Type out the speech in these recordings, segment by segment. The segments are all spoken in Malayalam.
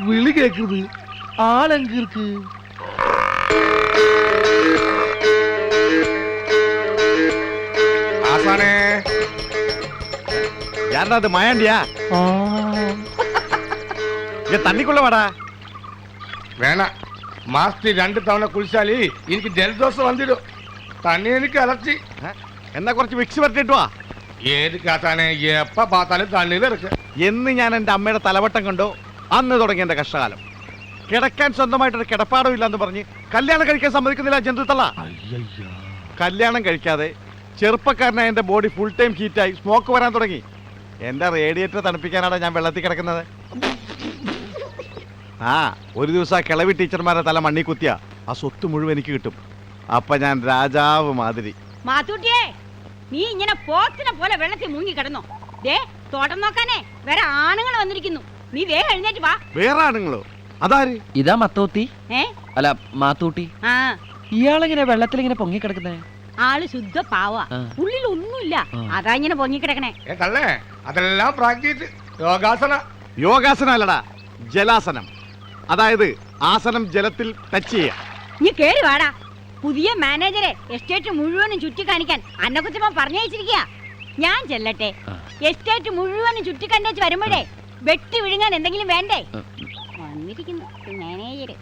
വിളി കേக்குത് ആളെങ്ക இருக்கு ஆசானே யாரா அது மாயாண்டியா இங்க தண்ணிக்குள்ள வாடா வேணாம் மாஸ்டர் 2 தவணை குளிச்சாலி എനിക്ക് ജലദോഷം വന്നിടും തന്നെ എനിക്ക് അലർജി എന്നാ കുറച്ച് വിക്സ് പരട്ടിട്ട് വാ ഏതുക്ക് ആസാനെ എപ്പ பார்த்தாலும் തണ്ണിയിൽ ഇറക്കുക എന്ന് ഞാൻ എൻ്റെ അമ്മയുടെ തലവട്ടം കണ്ടോ അന്ന് തുടങ്ങി എൻ്റെ കഷ്ടകാലം കിടക്കാൻ സ്വന്തമായിട്ടൊരു കിടപ്പാടം ഇല്ലാന്ന് പറഞ്ഞ് കല്യാണം കഴിക്കാൻ സമ്മതിക്കുന്നില്ല ജന്തുത്തള്ള കല്യാണം കഴിക്കാതെ ചെറുപ്പക്കാരനായ എൻ്റെ ബോഡി ഫുൾ ടൈം ഹീറ്റായി സ്മോക്ക് വരാൻ തുടങ്ങി എൻ്റെ റേഡിയേറ്റർ തണുപ്പിക്കാനാണ് ഞാൻ വെള്ളത്തിൽ കിടക്കുന്നത് ആ ഒരു ദിവസം ആ കിളവി ടീച്ചർമാരെ തല മണ്ണി കുത്തിയ ആ സ്വത്ത് മുഴുവൻ എനിക്ക് കിട്ടും അപ്പൊ ഞാൻ രാജാവ് മാതിരി മാത്തൂട്ടിയേ നീ ഇങ്ങനെ പോത്തിനെ പോലെ വെള്ളത്തിൽ മുങ്ങി കിടന്നോ ദേ തോട്ടം നോക്കാനേ വേറെ ആണുങ്ങൾ വന്നിരിക്കുന്നു നീ വേഗം എഴുന്നേറ്റ് വാ വേറെ ആണുങ്ങളോ അതാര് ഇതാ മത്തൂത്തി അല്ല മാത്തൂട്ടി ആ ഇയാളെങ്ങനെ വെള്ളത്തിൽ ഇങ്ങനെ പൊങ്ങി കിടക്കുന്നേ ആള് ശുദ്ധ പാവാ ഉള്ളിൽ ഒന്നുമില്ല അതാ ഇങ്ങനെ പൊങ്ങി കിടക്കണേ കള്ളേ അതെല്ലാം പ്രാക്ടീസ് യോഗാസനം അല്ലടാ ജലാസനം അതായത് ആസനം ജലത്തിൽ ടച്ച് ചെയ്യാം നീ കേറി വാടാ പുതിയ മാനേജറെ എസ്റ്റേറ്റ് മുഴുവനും ചുറ്റിക്കാണിക്കാൻ അന്നക്കുച്ചമ്മ പറഞ്ഞയച്ചിരിക്കുക ഞാൻ ചെല്ലട്ടെ എസ്റ്റേറ്റ് മുഴുവനും ചുറ്റിക്കണ്ടേച്ച് വരുമ്പോഴേ വെട്ടി വിഴുങ്ങാൻ എന്തെങ്കിലും വേണ്ടേ വന്നിരിക്കുന്നു മാനേജര്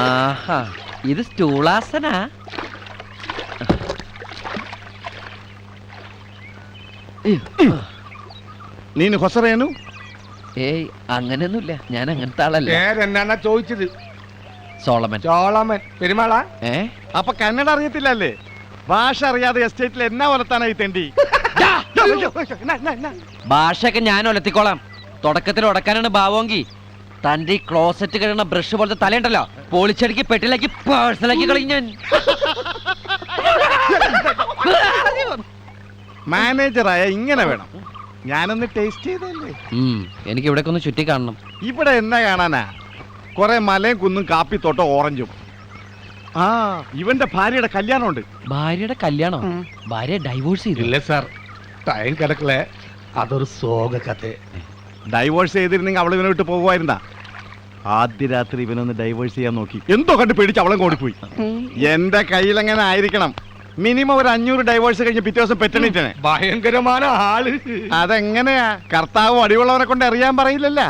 ആഹാ ഇത് സ്റ്റൂളാസനാ നീನು ಹೊಸರೇನು ഏയ് അങ്ങനെയൊന്നുമില്ല ഞാൻ അങ്ങനത്തെ ആളല്ല പേരെന്നാ ചോദിച്ചത് സോളമൻ ചോളമൻ പെരുമാളാ അപ്പൊ കന്നഡ അറിയത്തില്ലല്ലേ ഭാഷ അറിയാതെ എസ്റ്റേറ്റിൽ എന്നാ വളർത്താനായി തെണ്ടി ഭാഷയൊക്കെ ഞാൻ ഒലത്തിക്കോളാം തുടക്കത്തിൽ ഉടക്കാനാണ് ഭാവമെങ്കിൽ തന്റെ ഈ ക്ലോസറ്റ് കഴിയുന്ന ബ്രഷ് പോലത്തെ തലയുണ്ടല്ലോ പോളിച്ചടിക്ക് പെട്ടിലാക്കി പേഴ്സണലാക്കി കളയും ഞാൻ മാനേജറായ ഇങ്ങനെ വേണം ഞാനൊന്ന് ടേസ്റ്റ് ചെയ്തല്ലേ എനിക്ക് ഇവിടെ ഒന്ന് ചുറ്റി കാണണം ഇവിടെ എന്നാ കാണാനാ കൊറേ മലയും കുന്നും കാപ്പിത്തോട്ടോ ഓറഞ്ചും ആ ഇവന്റെ ഭാര്യയുടെ കല്യാണമുണ്ട് ഭാര്യയുടെ കല്യാണം ഭാര്യ ഡൈവോഴ്സ് ചെയ്തു ഇല്ല സാർ ടൈം കിടക്കലേ അതൊരു സോക കഥ ഡൈവോഴ്സ് ചെയ്തിരുന്നെങ്കിൽ അവൾ ഇവനെ വിട്ട് പോകുമായിരുന്നാ ആദ്യ രാത്രി ഇവനൊന്ന് ഡൈവോഴ്സ് ചെയ്യാൻ നോക്കി എന്തോ കണ്ട് പേടിച്ച് അവളെ ഓടിപ്പോയി എന്റെ കയ്യിൽ എങ്ങനെ ആയിരിക്കണം മിനിമം ഒരു 500 ഡൈവോഴ്സ് കഴിഞ്ഞ് പിറ്റേ ദിവസം പെറ്റണിട്ടേ ഭയങ്കരമായ ആള് അതെങ്ങനെയാ കർത്താവ് അടിയുള്ളവനെ കൊണ്ട് അറിയാൻ പറയില്ലല്ല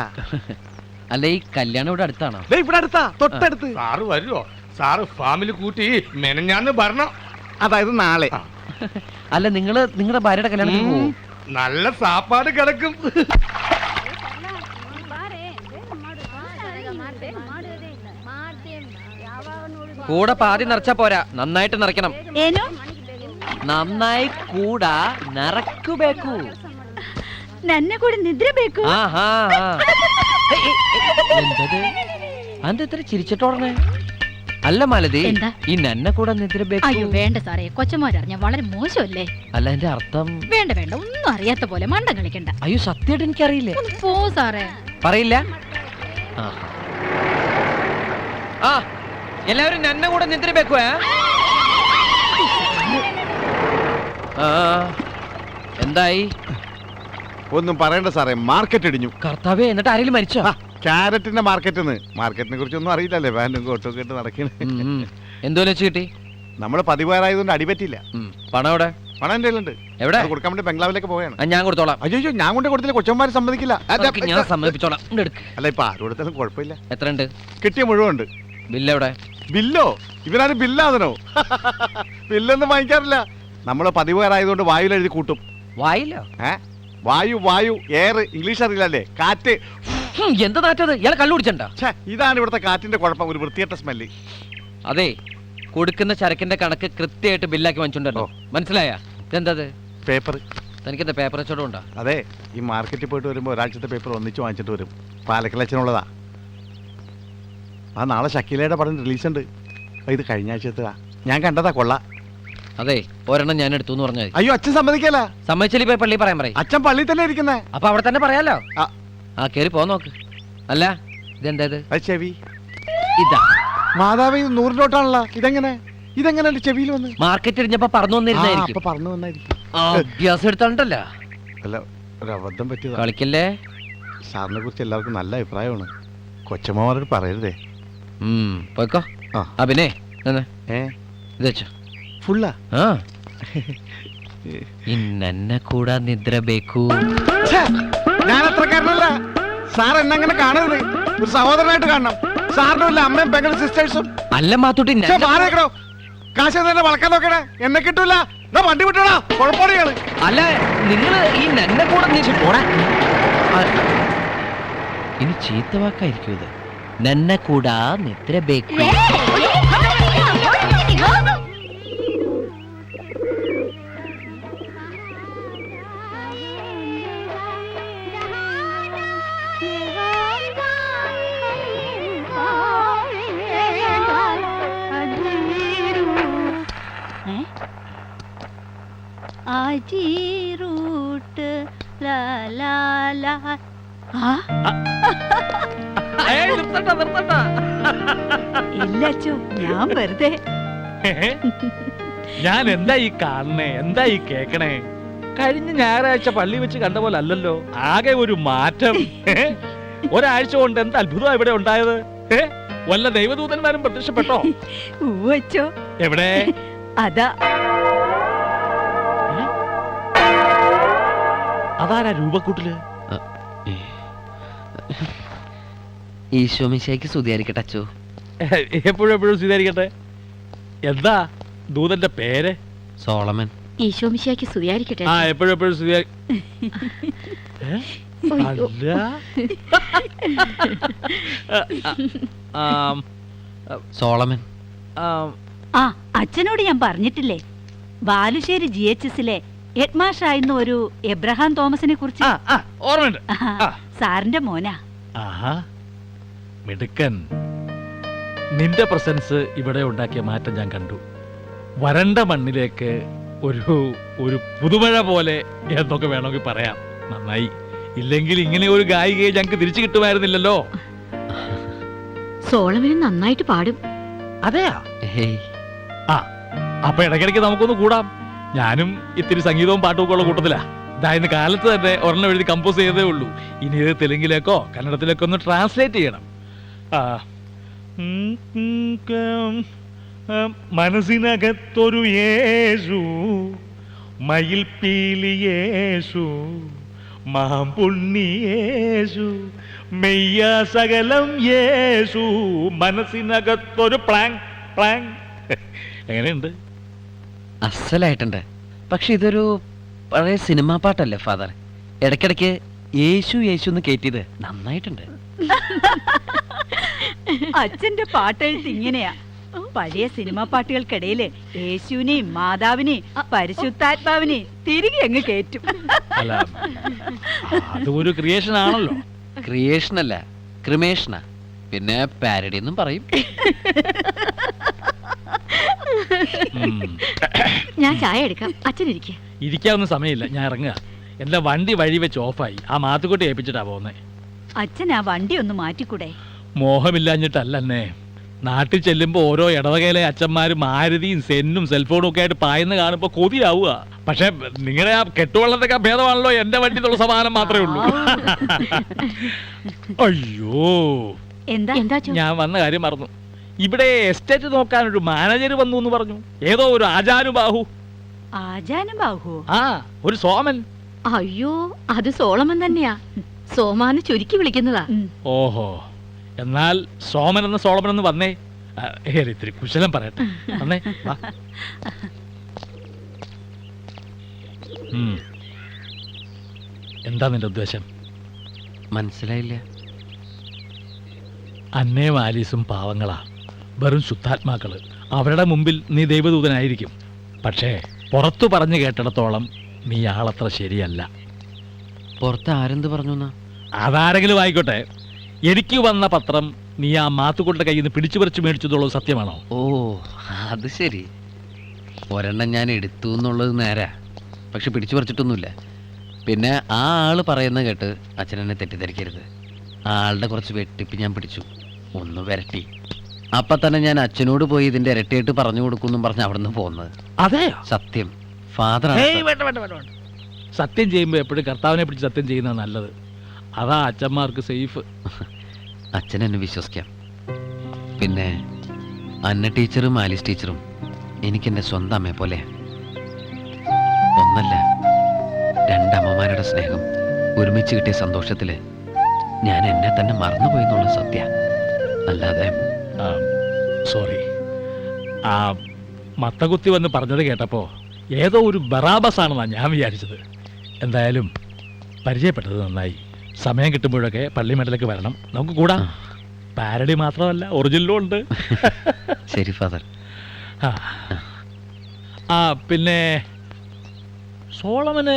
അല്ല ഈ കല്യാണം ഇവിടെ അടുത്താണോ ഇവിടെ അടുത്താ തൊട്ടടുത്ത് സാറ് വരുമോ സാറ് ഫാമിലി കൂട്ടി മെനഞ്ഞാന്ന് ഭരണം അതായത് നാളെ അല്ല നിങ്ങളുടെ ഭാര്യയുടെ കല്യാണത്തിന് പോവും നല്ല സാപ്പാട് കിടക്കും കൂടെ പാതി നിറച്ചാ പോരാ നന്നായിട്ട് നിറയ്ക്കണം ಏನೋ നന്നായി കൂടാ നിറക്കുബേക്കു ನನ್ನ ಕೂಡ ನಿದ್ರೆ ಬೇಕು ആഹാ എന്തത് അന്ത ഇത്ര ചിരിച്ചിട്ടോടനെ അല്ല മാലതി എന്താ? ഈ നന്നെ കൂടെ നിദ്ര അയ്യോ വേണ്ട സാറേ കൊച്ചന്മാരറിഞ്ഞ വളരെ മോശമല്ലേ അല്ല എന്റെ അർത്ഥം വേണ്ട വേണ്ട ഒന്നും അറിയാത്ത പോലെ മണ്ടം കളിക്കണ്ട അയ്യോ സത്യമായിട്ട് എനിക്കറിയില്ലേ ഒന്ന് പോ സാറേ പറയില്ല ആ എല്ലാവരും നന്നെ കൂടെ നിദ്ര ബേക്കുവേ എന്തായി ഒന്നും പറയണ്ട സാറേ മാർക്കറ്റ് ഇടിഞ്ഞു കർത്താവേ എന്നിട്ട് ആരെങ്കിലും മരിച്ചോ ക്യാരറ്റിന്റെ മാർക്കറ്റിനെ കുറിച്ചൊന്നും അറിയില്ലല്ലേ വാനും കോട്ടും ഒക്കെ ഇട്ട് നടക്കണേ എന്തോ വെച്ച് കിട്ടി നമ്മള് പതിവാറായതുകൊണ്ട് അടിപറ്റില്ല പണം എവിടെ പണം എന്റെ ഉണ്ട് എവിടെ കൊടുക്കാൻ വേണ്ടി ബംഗ്ലാവിലേക്ക് പോയാണ് ഞാൻ കൊടുത്തോളാം അയ്യോ ഞാൻ കൊണ്ട് കൊടുത്തില്ല കൊച്ചന്മാര് സമ്മതിക്കില്ല ഞാൻ സമ്മതിപ്പിച്ചോളാം അല്ല ഇപ്പൊ ആര് കൊടുത്താലും കുഴപ്പമില്ല എത്ര ഉണ്ട് കിട്ടിയ മുഴുവൻ ഉണ്ട് ബില്ല് എവിടെ ബില്ലോ ഇവരാരും ബില്ലാതിനോ ബില്ലൊന്നും വാങ്ങിക്കാറില്ല നമ്മള് പതിവാറായതുകൊണ്ട് വായുവിൽ എഴുതി കൂട്ടും വായില്ലോ വായു എയർ ഇംഗ്ലീഷ് അറിയില്ലല്ലേ കാറ്റ് എന്ത് നാറ്റത് ഇയാളെ കള്ളു കുടിച്ചണ്ട ഇതാണ് ഇവിടുത്തെ കാറ്റിന്റെ കുഴപ്പം ഒരു വൃത്തികെട്ട സ്മെല്ല് അതെ കൊടുക്കുന്ന ചരക്കിന്റെ കണക്ക് കൃത്യമായിട്ട് ബില്ലാക്കി വാങ്ങിച്ചുണ്ടല്ലോ മനസ്സിലായ ഇതെന്തത് പേപ്പർ തനിക്കെന്താ പേപ്പർ വെച്ചോടും ഉണ്ടോ അതെ ഈ മാർക്കറ്റിൽ പോയിട്ട് വരുമ്പോ ഒരാഴ്ചത്തെ പേപ്പർ ഒന്നിച്ച് വാങ്ങിച്ചിട്ട് വരും പാലക്കലച്ചനുള്ളതാ ആ നാളെ ഷക്കീലയുടെ പടം റിലീസ് ഉണ്ട് ഇത് കഴിഞ്ഞ ആഴ്ചത്താ ഞാൻ കണ്ടതാ കൊള്ള അതെ ഒരെണ്ണം ഞാൻ എടുത്തു എന്ന് പറഞ്ഞാൽ അയ്യോ അച്ഛൻ സമ്മതിക്കല സമ്മതിച്ചില്ല ഇപ്പൊ പള്ളി പറയാൻ പറയും അച്ഛൻ പള്ളി തന്നെ ഇരിക്കുന്നേ അപ്പൊ അവിടെ തന്നെ പറയാലോ ആ കേറി പോ നോക്ക് അല്ല ഇതെന്താ ചെവി ഇതാ മാതാവ് ഇത് 100 നോട്ടാണല്ലോ. ഇതെങ്ങനെ എന്റെ ചെവിയിൽ വന്ന്? മാർക്കറ്റ് എറിഞ്ഞപ്പോ പറഞ്ഞു വന്നിരുന്നായിരിക്കും. അപ്പൊ പറഞ്ഞു വന്നായിരിക്കും. അഭ്യാസം എടുത്തോണ്ടല്ല. അല്ല, ഒരു അബദ്ധം പറ്റിയതാ. കളിക്കല്ലേ. സാറിനെ കുറിച്ച് എല്ലാവർക്കും നല്ല അഭിപ്രായമാണ്. കൊച്ചമ്മമാരോട് പറയരുതേ. പോയിക്കോ. ആ. അഭിനേ ഇത് വെച്ചോ. ഫുള്ളാ? ആ. ഇന്നെ കൂടാ നിദ്ര ബേക്കൂ. ഞാൻ അത്രക്കാരനല്ല. സാർ എന്നെ അങ്ങനെ കാണരുത്. ഒരു സഹോദരനായിട്ട് കാണണം. സാറിനും ഇല്ല അമ്മയും പെങ്ങളും സിസ്റ്റേഴ്സും. അല്ല മാത്തൂട്ടി, മാറിക്കണോ. കാശ് തന്നെ വളക്കാൻ നോക്കണേ. എന്നെ കിട്ടൂല. വണ്ടി വിട്ടോടാ. കുഴപ്പമാണ്. അല്ല, നിങ്ങള് ഈ നന്നെ കൂടെ പോടാ. ഇനി ചീത്ത വാക്കായിരിക്കും ഇത്. നന്നെ കൂടാ നിദ്ര ബേക്കൂ. ഇല്ലച്ചോ, ഞാൻ വെറുതെ. ഞാൻ എന്താ ഈ കാണണേ, എന്താ ഈ കേക്കണേ? കഴിഞ്ഞ ഞായറാഴ്ച പള്ളി വെച്ച് കണ്ട പോലെ അല്ലല്ലോ. ആകെ ഒരു മാറ്റം. ഒരാഴ്ച കൊണ്ട് എന്ത് അത്ഭുതം ഇവിടെ ഉണ്ടായത്. വല്ല ദൈവദൂതന്മാരും പ്രത്യക്ഷപ്പെട്ടോ? ഊവച്ചോ. എവിടെ? അതാ അതാരാ രൂപക്കൂട്ടില്? ഈശോമിശിഹായ്ക്ക് സ്തുതിയായിരിക്കട്ടെ അച്ചോ. എപ്പോഴും സ്വീകരിക്കട്ടെ. എന്താ ദൂതന്റെ പേര്? സോളമൻ. ഈശോമിശിഹായ്ക്ക് സ്തുതിയായിരിക്കട്ടെ. ആ, എപ്പോഴും സ്വീകാരി. സോളമൻ. ആ, അച്ഛനോട് ഞാൻ പറഞ്ഞിട്ടില്ലേ, ബാലുശ്ശേരി GHSലെ ഹെഡ്മാസ്റ്ററായിരുന്ന ഒരു എബ്രഹാം തോമസിനെ കുറിച്ച്. ഓർമ്മയുണ്ട്. സാറിന്റെ മോനാ. ആഹാ, മിടുക്കൻ. നിന്റെ പ്രസൻസ് ഇവിടെ ഉണ്ടാക്കിയ മാറ്റം ഞാൻ കണ്ടു. വരണ്ട മണ്ണിലേക്ക് ഒരു പുതുമഴ പോലെ എന്തൊക്കെ വേണമെങ്കിൽ പറയാം. നന്നായി. ഇല്ലെങ്കിൽ ഇങ്ങനെ ഒരു ഗായികയെ ഞങ്ങൾക്ക് തിരിച്ചു കിട്ടുമായിരുന്നില്ലല്ലോ. സോളമൻ നന്നായിട്ട് പാടും. അതെയാ? ആ, അപ്പൊ ഇടയ്ക്കിടയ്ക്ക് നമുക്കൊന്ന് കൂടാം. ഞാനും ഇത്തിരി സംഗീതവും പാട്ടുമൊക്കെ ഉള്ള കൂട്ടത്തിലാ. ഇതായിരുന്നു കാലത്ത് തന്നെ ഒരെണ്ണം എഴുതി കമ്പോസ് ചെയ്തേ ഉള്ളൂ. ഇനി ഇത് തെലുങ്കിലേക്കോ കന്നഡത്തിലേക്കോ ഒന്ന് ട്രാൻസ്ലേറ്റ് ചെയ്യണം. മനസ്സിനകത്തൊരു യേശു, മയിൽപ്പീലി യേശു, മാമ്പുണ്ണി യേശു, മെയ്യ സകലം യേശു, മനസ്സിനകത്തൊരു പ്ലാങ് പ്ലാങ്. എങ്ങനെയുണ്ട്? അസലായിട്ടുണ്ട്. പക്ഷെ ഇതൊരു പഴയ സിനിമാ പാട്ടല്ലേ ഫാദർ? ഇടയ്ക്കിടയ്ക്ക് യേശു യേശു എന്ന് കേറ്റിയത് നന്നായിട്ടുണ്ട്. അച്ഛന്റെ പാട്ടെഴുത്ത് ഇങ്ങനെയാ. പഴയ സിനിമാ പാട്ടുകൾക്കിടയില് യേശുവിനെയും മാതാവിനെയും പരിശുദ്ധാത്മാവിനെയും തിരികെ അങ്ങ് കേറ്റും. അല്ല, അതൊരു ക്രിയേഷൻ ആണല്ലോ. ക്രിയേഷൻ അല്ല, ക്രിമേഷനാ. പിന്നെ പാരഡി എന്നും പറയും. ഞാൻ ചായ എടുക്കാം. അച്ഛനിരിക്കുക. ഇരിക്കാവുന്ന സമയമില്ല, ഞാൻ ഇറങ്ങുക. എന്റെ വണ്ടി വഴി വെച്ച് ഓഫായി. ആ മാത്തുക്കുട്ടി ഏൽപ്പിച്ചിട്ടാ പോകുന്നേ. അച്ഛൻ ആ വണ്ടി ഒന്ന് മാറ്റിക്കൂടെ? മോഹമില്ലാഞ്ഞിട്ടല്ലേ. നാട്ടിൽ ചെല്ലുമ്പോ ഓരോ ഇടവകയിലെ അച്ഛന്മാരും മാരുതിയും സെന്നും സെൽഫോണും ഒക്കെ ആയിട്ട് പായുന്ന കാണുമ്പോ കൊതിയാവുക. പക്ഷെ നിങ്ങളുടെ ആ കെട്ടുവള്ളത്തൊക്കെ ഭേദമാണല്ലോ. എന്റെ വണ്ടി എന്നുള്ള സമാധാനം മാത്രമേ ഉള്ളൂ. അയ്യോ, എന്താ ഞാൻ വന്ന കാര്യം മറന്നു. ഇവിടെ എസ്റ്റേറ്റ് നോക്കാൻ ഒരു മാനേജർ വന്നു എന്ന് പറഞ്ഞു. ഏതോ ഒരു ആചാനുബാഹു. ആചാനുബാഹു? ആ, ഒരു സോമൻ. അയ്യോ, അത് സോളമൻ തന്നെയാ. സോമാന്ന് ചുരുക്കി വിളിക്കുന്നതാ. ഓഹോ, എന്നാൽ സോമൻ എന്ന സോളമൻ എന്ന് വന്നേ. ഇത്തിരി കുശലം പറയട്ടെ. വന്നേ, വാ. എന്താ നിന്റെ ഉദ്ദേശം? മനസ്സിലായില്ല. അന്നയും ആലീസും പാവങ്ങളാ, വെറും ശുദ്ധാത്മാക്കള്. അവരുടെ മുമ്പിൽ നീ ദൈവദൂതനായിരിക്കും. പക്ഷേ പുറത്തു പറഞ്ഞു കേട്ടിടത്തോളം നീ ആളത്ര ശരിയല്ല. പുറത്ത് ആരെന്ത് പറഞ്ഞു? അതാരെങ്കിലും ആയിക്കോട്ടെ. എനിക്ക് വന്ന പത്രം നീ ആ മാത്തുകൊണ്ട കയ്യിൽ നിന്ന് പിടിച്ചു പറിച്ചു മേടിച്ചതുള്ളത് സത്യമാണോ? ഓ, അത് ശരി. ഒരെണ്ണം ഞാൻ എടുത്തു എന്നുള്ളത് നേരാ. പക്ഷെ പിടിച്ചു പറിച്ചിട്ടൊന്നുമില്ല. പിന്നെ ആ ആള് പറയുന്ന കേട്ട് അച്ഛനെന്നെ തെറ്റിദ്ധരിക്കരുത്. ആ ആളുടെ കുറച്ച് വെട്ടിപ്പ് ഞാൻ പിടിച്ചു, ഒന്ന് വരട്ടി. അപ്പൊ തന്നെ ഞാൻ അച്ഛനോട് പോയി ഇതിന്റെ ഇരട്ടിയായിട്ട് പറഞ്ഞു കൊടുക്കും പറഞ്ഞ് അവിടുന്ന് പോകുന്നത്. അതെയോ? സത്യം ഫാദർ. വേണ്ട. സത്യം ചെയ്യുമ്പോ എപ്പോഴും കർത്താവിനെ പിടിച്ച് സത്യം ചെയ്യുന്ന നല്ലത്. അതാ അച്ഛന്മാർക്ക് സേഫ്. അച്ഛൻ എന്നെ വിശ്വസിക്കാം. പിന്നെ അന്ന ടീച്ചറും ആലിസ് ടീച്ചറും എനിക്കെന്റെ സ്വന്തം അമ്മയെ പോലെ. ഒന്നല്ല, രണ്ടമ്മമാരുടെ സ്നേഹം ഒരുമിച്ച് കിട്ടിയ സന്തോഷത്തില് ഞാൻ എന്നെ തന്നെ മറന്നുപോയി എന്നുള്ള സത്യ. അല്ലാതെ സോറി. ആ മത്തകുത്തി വന്ന് പറഞ്ഞത് കേട്ടപ്പോ ഏതോ ഒരു ബറാബസ് ആണെന്നാ ഞാൻ വിചാരിച്ചത്. എന്തായാലും പരിചയപ്പെട്ടത് നന്നായി. സമയം കിട്ടുമ്പോഴൊക്കെ പള്ളിമേട്ടിലേക്ക് വരണം, നമുക്ക് കൂടാ. പാരഡി മാത്രമല്ല, ഒറിജിനലും ഉണ്ട്. ശരി ഫാദർ. ആ പിന്നെ സോളമന്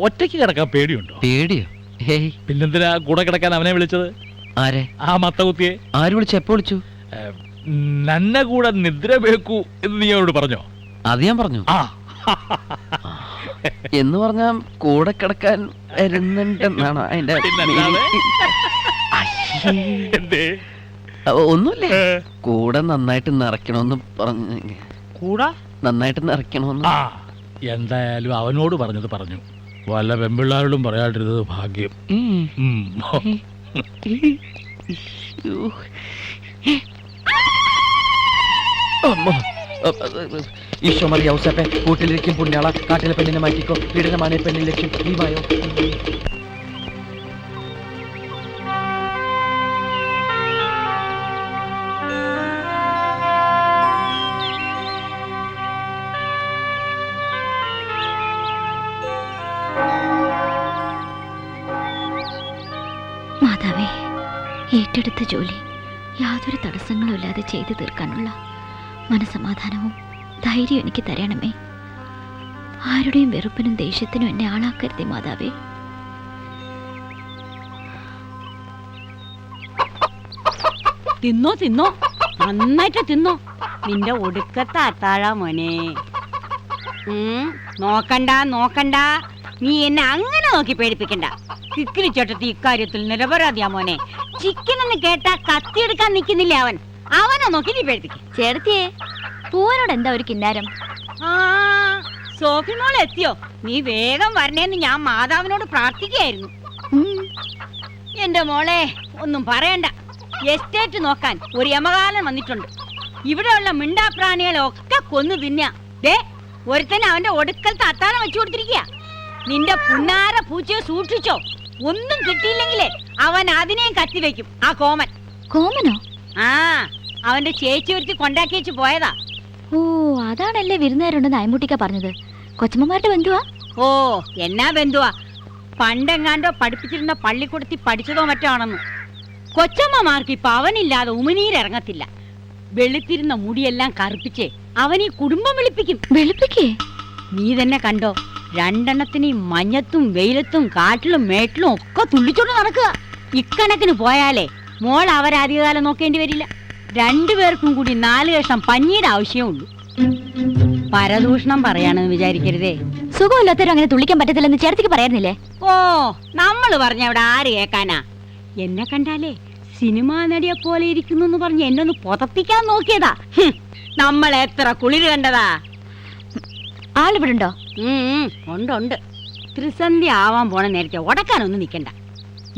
ഒറ്റയ്ക്ക് കിടക്കാൻ പേടിയുണ്ടോ? പേടിയോ? ഹേയ്, പിന്നെന്തിനാ കൂടെ കിടക്കാൻ അവനെ വിളിച്ചത്? ആരെ? ആ മത്തകുത്തിയെ. ആര് വിളിച്ചു? എപ്പോ വിളിച്ചു? നന്ന കൂടെ നിദ്ര വേക്കൂ എന്ന് നീ അവരോട് പറഞ്ഞോ? അത് ഞാൻ പറഞ്ഞു. ആ എന്ന് പറഞ്ഞാ കൂടെ കിടക്കാൻ വരുന്നുണ്ടെന്നാണോ അതിന്റെ? എന്തേ? ഒന്നുമില്ലേ, കൂടെ നന്നായിട്ട് നിറയ്ക്കണമെന്ന് പറഞ്ഞു. കൂടാ നന്നായിട്ട് നിറയ്ക്കണമെന്ന്. ആ എന്തായാലും അവനോട് പറഞ്ഞത് പറഞ്ഞു. വല്ല പെമ്പിള്ളാരോടും പറയാണ്ടിരുന്നത് ഭാഗ്യം. ഈശോ മറിയ ഔസേപ്പേ, കൂട്ടിലിരിക്കും പുണ്യാള, കാട്ടിലെ പെണ്ണിനെ മാറ്റിക്കോ, പീഡനമാണ് പെണ്ണിൻ ലക്ഷ്യം, നീവായോ. മാതാവേ, ഏറ്റെടുത്ത ജോലി യാതൊരു തടസ്സങ്ങളും ഇല്ലാതെ ചെയ്തു തീർക്കാനുള്ള മനസമാധാനവും ധൈര്യം എനിക്ക് തരണമേ. ആരുടെയും വെറുപ്പിനും ദേഷ്യത്തിനും എന്നെ ആളാക്കരുതേ മാതാവേ. തിന്നോ തിന്നോ, നന്നായിട്ട് തിന്നോ. നിന്റെ ഒടുക്കത്തെ അത്താഴാ മോനെ. നോക്കണ്ട, നീ എന്നെ അങ്ങനെ നോക്കി പേടിപ്പിക്കണ്ട. കിക്കിലി ചേട്ടത്തി ഇക്കാര്യത്തിൽ നിരപരാധിയാ മോനെ. ചിക്കൻ എന്ന് കേട്ടാ കത്തിയെടുക്കാൻ നിൽക്കുന്നില്ല അവൻ. അവനെ നോക്കി നീ പേടിപ്പിക്കും. ചേർത്തിയേ, പൂവനോട് എന്താ ഒരു കിന്നാരം? ആ സോഫി മോൾ എത്തിയോ? നീ വേഗം വരണേന്ന് ഞാൻ മാതാവിനോട് പ്രാർത്ഥിക്കുകയായിരുന്നു. എന്റെ മോളെ ഒന്നും പറയണ്ട. എസ്റ്റേറ്റ് നോക്കാൻ ഒരു യമകാലം വന്നിട്ടുണ്ട്. ഇവിടെയുള്ള മിണ്ടാപ്രാണികളെ ഒക്കെ കൊന്നു തിന്നാ. ദേ ഒരുത്തന്നെ അവന്റെ ഒടുക്കലത്തെ അത്താഴം വെച്ചു കൊടുത്തിരിക്കുക. നിന്റെ പുന്നാര പൂച്ചയെ സൂക്ഷിച്ചോ. ഒന്നും കിട്ടിയില്ലെങ്കിലേ അവൻ അതിനെയും കത്തിവെക്കും. ആ കോമൻ. കോമനോ? ആ അവന്റെ ചേച്ചി ഒരുത്തി കൊണ്ടാക്കി വെച്ച് പോയതാ. ഓ, അതാണല്ലേ വിരുന്നുകാരുണ്ടെന്ന് അയമുട്ടിക്ക പറഞ്ഞത്. കൊച്ചമ്മമാരുടെ ബന്ധുവാ? ഓ, എന്നാ ബന്ധുവാ. പണ്ടെങ്ങാണ്ടോ പഠിപ്പിച്ചിരുന്ന പള്ളിക്കൂടത്തി പഠിച്ചതോ മറ്റോ ആണെന്ന്. കൊച്ചമ്മമാർക്ക് ഇപ്പൊ അവനില്ലാതെ ഉമിനീരിറങ്ങത്തില്ല. വെളുത്തിരുന്ന മുടിയെല്ലാം കറുപ്പിച്ച് അവൻ ഈ കുടുംബം വെളുപ്പിക്കേ. നീ തന്നെ കണ്ടോ, രണ്ടെണ്ണത്തിന് ഈ മഞ്ഞത്തും വെയിലത്തും കാട്ടിലും മേട്ടിലും ഒക്കെ തുള്ളിച്ചോണ്ട് നടക്കുക. ഇക്കണക്കിന് പോയാലേ മോൾ അവരധികകാലം നോക്കേണ്ടി വരില്ല. രണ്ടുപേർക്കും കൂടി 4 കഷ്ണം പഞ്ഞിയുടെ ആവശ്യമുള്ളൂ. പരദൂഷണം പറയാണെന്ന് വിചാരിക്കരുതേ. സുഖമില്ലാത്തവരും അങ്ങനെ തുള്ളിക്കാൻ പറ്റത്തില്ലെന്ന് ചേർത്തിക്ക് പറയായിരുന്നില്ലേ? ഓ, നമ്മള് പറഞ്ഞ അവിടെ ആര് കേക്കാനാ? എന്നെ കണ്ടാലേ സിനിമാ നടിയെ പോലെ ഇരിക്കുന്നു എന്ന് പറഞ്ഞ് എന്നെ ഒന്ന് പുതപ്പിക്കാൻ നോക്കിയതാ. നമ്മൾ എത്ര കുളിര് കണ്ടതാ. ആളിവിടുണ്ടോ? ഉണ്ട്. ത്രിസന്ധ്യ ആവാൻ പോണ നേരത്തെ ഉടക്കാനൊന്നും നിക്കണ്ട.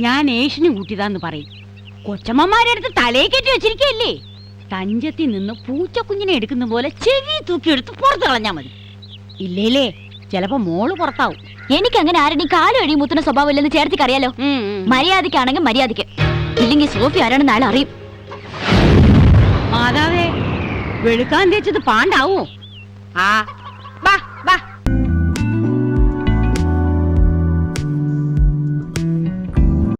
ഞാൻ ഏഷ്യന് കൂട്ടിയതാന്ന് പറയും. കൊച്ചമ്മമാരെ അടുത്ത് തലയെ കെട്ടി വെച്ചിരിക്കല്ലേ. തഞ്ചത്തിൽ നിന്ന് പൂച്ചക്കുഞ്ഞിനെ എടുക്കുന്ന പോലെ ചെവി തൂക്കിയെടുത്ത് പുറത്ത് കളഞ്ഞാ മതി. ഇല്ലേലേ ചിലപ്പോ മോള് പുറത്താവും. എനിക്ക് അങ്ങനെ ആരുടെയും കാലും എഴുതി മുത്തുന്ന സ്വഭാവം ഇല്ലെന്ന് ചേർത്തിക്ക് അറിയാലോ. മര്യാദക്കാണെങ്കിൽ മര്യാദക്ക്, ഇല്ലെങ്കിൽ സോഫി ആരാണെന്ന് അയാൾ അറിയും. മാതാവേ, വെളുക്കാൻ തേച്ചത് പാണ്ടാവോ? ആ